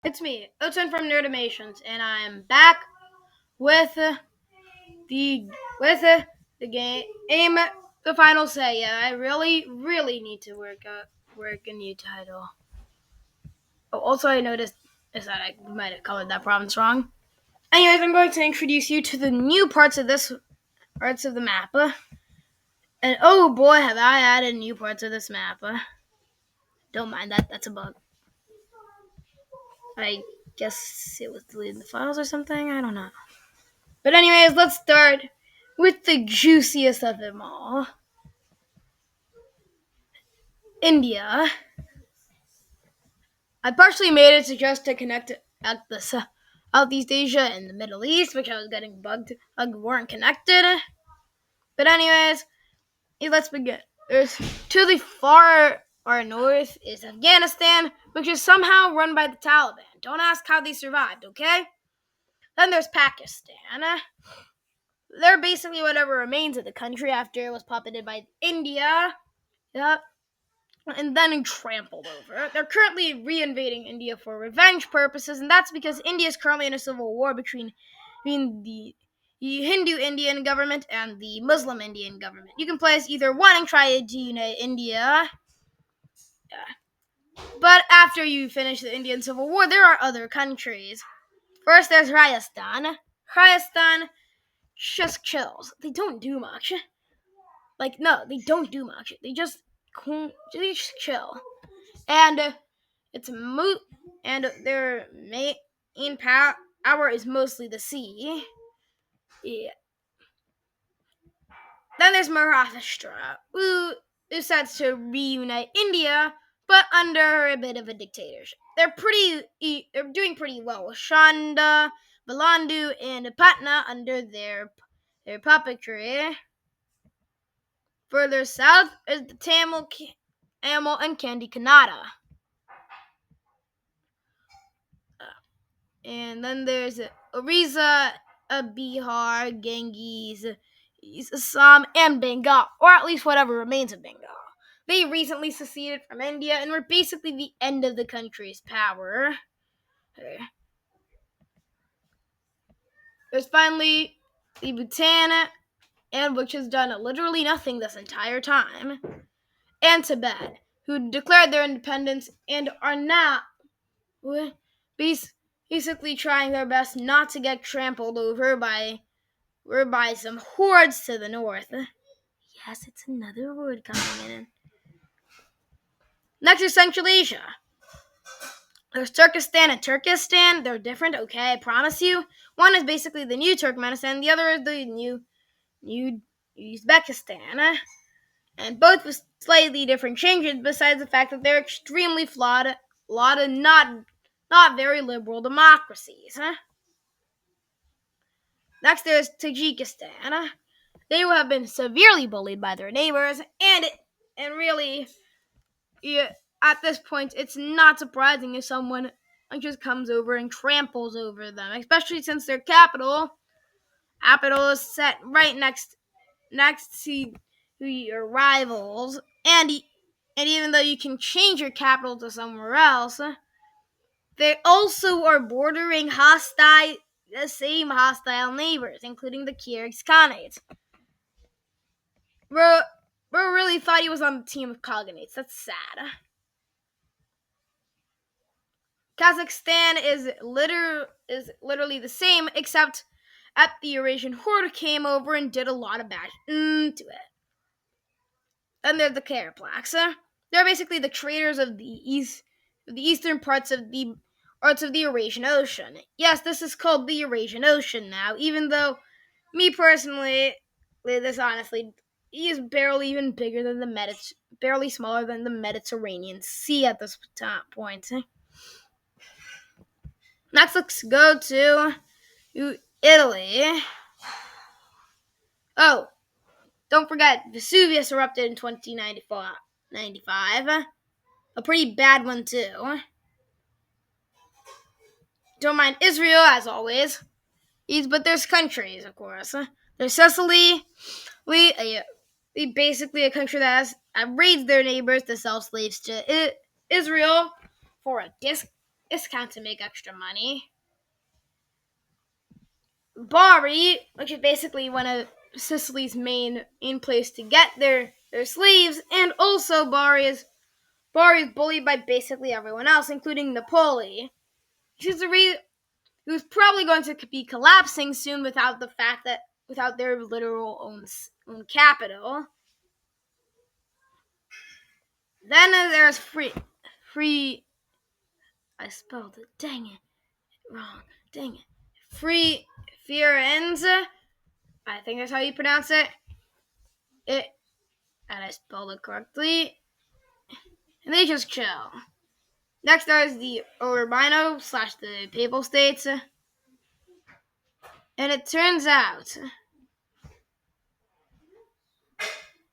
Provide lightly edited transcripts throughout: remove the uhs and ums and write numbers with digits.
It's me, Oten from Nerdimations, and I'm back with the with the game, the final say. Yeah, I really need to work a new title. Oh, also I noticed is that I might have colored that province wrong. Anyways, I'm going to introduce you to the new parts of the map. And oh boy, have I added new parts of this map. Don't mind that. That's a bug. I guess it was deleting the files or something. I don't know. But anyways, let's start with the juiciest of them all. India. I partially made it to just to connect at the Southeast Asia and the Middle East, which I was getting bugged, weren't connected. But anyways, let's begin. To the far north is Afghanistan, which is somehow run by the Taliban. Don't ask how they survived, okay? Then there's Pakistan. They're basically whatever remains of the country after it was puppeted by India. Yep. And then trampled over. They're currently reinvading India for revenge purposes, and that's because India is currently in a civil war between the Hindu Indian government and the Muslim Indian government. You can play as either one and try to unite India. Yeah. But after you finish the Indian Civil War, there are other countries. First, there's Rajasthan. Rajasthan just chills. They don't do much. No, they don't do much. They just chill. And it's and their main power is mostly the sea. Yeah. Then there's Maharashtra, who decides to reunite India, but under a bit of a dictatorship. They're doing pretty well with Chanda, Balandu, and Patna under their puppetry. Further south is the Tamil and Kandi Kannada. And then there's Orissa, Bihar, Ganges, Assam, and Bengal, or at least whatever remains of Bengal. They recently seceded from India and were basically the end of the country's power. There's finally the Bhutan, and which has done literally nothing this entire time, and Tibet, who declared their independence and are now basically trying their best not to get trampled over by some hordes to the north. Yes, it's another horde coming in. Next is Central Asia. There's Turkestan and Turkestan. They're different, okay, I promise you. One is basically the new Turkmenistan, the other is the new Uzbekistan. And both with slightly different changes, besides the fact that they're extremely flawed, a lot of not very liberal democracies. Next, there's Tajikistan. They have been severely bullied by their neighbors, and really, at this point, it's not surprising if someone just comes over and tramples over them, especially since their capital is set right next to your rivals, and even though you can change your capital to somewhere else, they also are bordering the same hostile neighbors, including the Kyrgyz Khanates. Bro really thought he was on the team of Khaganates. That's sad. Kazakhstan is literally the same, except at the Eurasian horde came over and did a lot of bad to it. And they're the Karaplaks. They're basically the traders of the eastern parts of the Eurasian Ocean. Yes, this is called the Eurasian Ocean now, even though, me personally, this honestly, he is barely even bigger than barely smaller than the Mediterranean Sea at this point. Next, let's go to Italy. Oh, don't forget, Vesuvius erupted in 1995. A pretty bad one, too. Don't mind Israel, as always. But there's countries, of course. There's Sicily. Basically a country that has raised their neighbors to sell slaves to Israel for a discount to make extra money. Bari, which is basically one of Sicily's main place to get their slaves, and also Bari is bullied by basically everyone else, including Napoli. She's the reason who's probably going to be collapsing soon without their literal own capital. Then there's free. I spelled it. Dang it, wrong. Dang it. Free Firenze. I think that's how you pronounce it. And I spelled it correctly. And they just chill. Next, there's the Urbino / the Papal States. And it turns out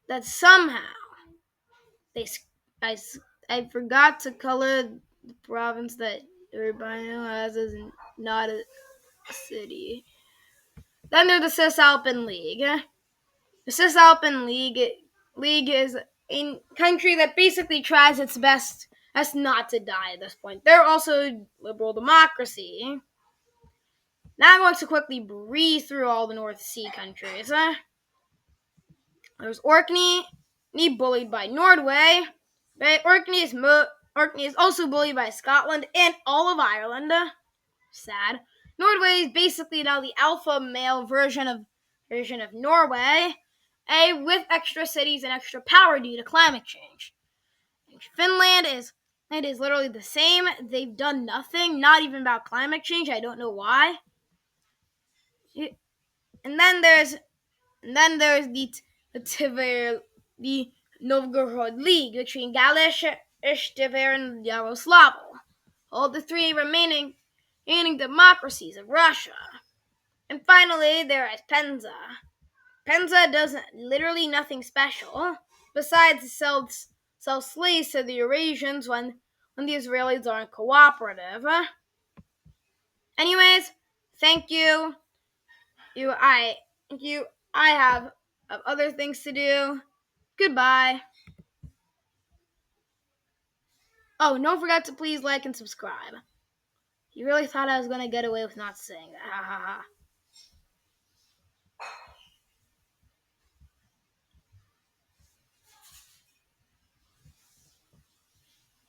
that somehow they I, I forgot to color the province that Urbino has as not a city. Then there's the Cisalpine League. The Cisalpine League is a country that basically tries its best as not to die at this point. They're also liberal democracy. Now I'm going to quickly breeze through all the North Sea countries. There's Orkney, bullied by Norway. Right? Orkney is also bullied by Scotland and all of Ireland. Sad. Norway is basically now the alpha male version of Norway, with extra cities and extra power due to climate change. Finland is literally the same. They've done nothing, not even about climate change. I don't know why. And then there's the Novgorod League between Galish, Tver, and Yaroslavl, all the three remaining democracies of Russia. And finally, there is Penza. Penza does literally nothing special besides sell slaves to the Eurasians when the Israelis aren't cooperative. Anyways, thank you. Thank you. I have other things to do. Goodbye. Oh, don't forget to please like and subscribe. You really thought I was going to get away with not saying that. Ha ha ha.